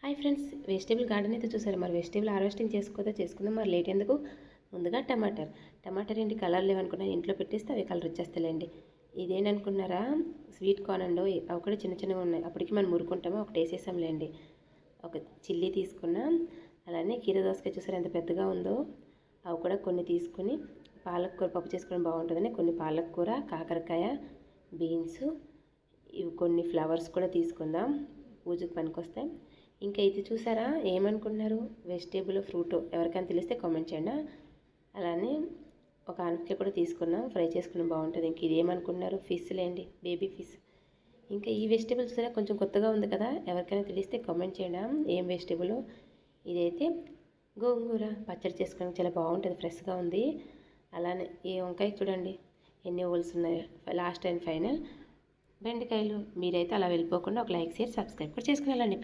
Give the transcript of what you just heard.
Hi friends, vegetable garden అయితే చూసారు. మరి వెజిటేబుల్ హార్వెస్టింగ్ చేసుకుందాం. మరి లేట్ ఎందుకు? ముందుగా టమాటర్ ఏంటి కలర్ లేవనుకున్నా, ఇంట్లో పెట్టేస్తే అవి కలర్ వచ్చేస్తాయండి. ఇదేంటనుకున్నారా? స్వీట్ కార్న్ అండి. అవి కూడా చిన్న చిన్నగా ఉన్నాయి. అప్పటికి మనం మురుకుంటామో ఒకటి వేసేసాంలేండి. ఒక చిల్లీ తీసుకున్నాం. అలానే కీర దోసకాయ చూసారు ఎంత పెద్దగా ఉందో. అవి కూడా కొన్ని తీసుకుని పాలకూర పప్పు చేసుకోవడం బాగుంటుందని కొన్ని పాలకూర, కాకరకాయ, బీన్స్, ఇవి కొన్ని ఫ్లవర్స్ కూడా తీసుకుందాం, పూజకు పనికొస్తాయి. ఇంకా ఇది చూసారా? ఏమనుకుంటున్నారు? వెజిటేబుల్ ఫ్రూట్ ఎవరికైనా తెలిస్తే కామెంట్ చేయండి. అలానే ఒక ఆనపకాయ కూడా తీసుకున్నాం, ఫ్రై చేసుకున్నాం, బాగుంటుంది. ఇంక ఇది ఏమనుకుంటున్నారు? ఫిష్లేండి, బేబీ ఫిష్. ఇంకా ఈ వెజిటేబుల్ చూసారా? కొంచెం కొత్తగా ఉంది కదా, ఎవరికైనా తెలిస్తే కామెంట్ చేయండి ఏం వెజిటేబుల్. ఇదైతే గోంగూర పచ్చడి చేసుకోవడానికి చాలా బాగుంటుంది, ఫ్రెష్గా ఉంది. అలానే ఈ వంకాయ చూడండి ఎన్ని హోల్స్ ఉన్నాయి. లాస్ట్ అండ్ ఫైనల్ బెండకాయలు. మీరైతే అలా వెళ్ళిపోకుండా ఒక లైక్, షేర్, సబ్స్క్రైబ్ కూడా చేసుకుని వెళ్ళండి.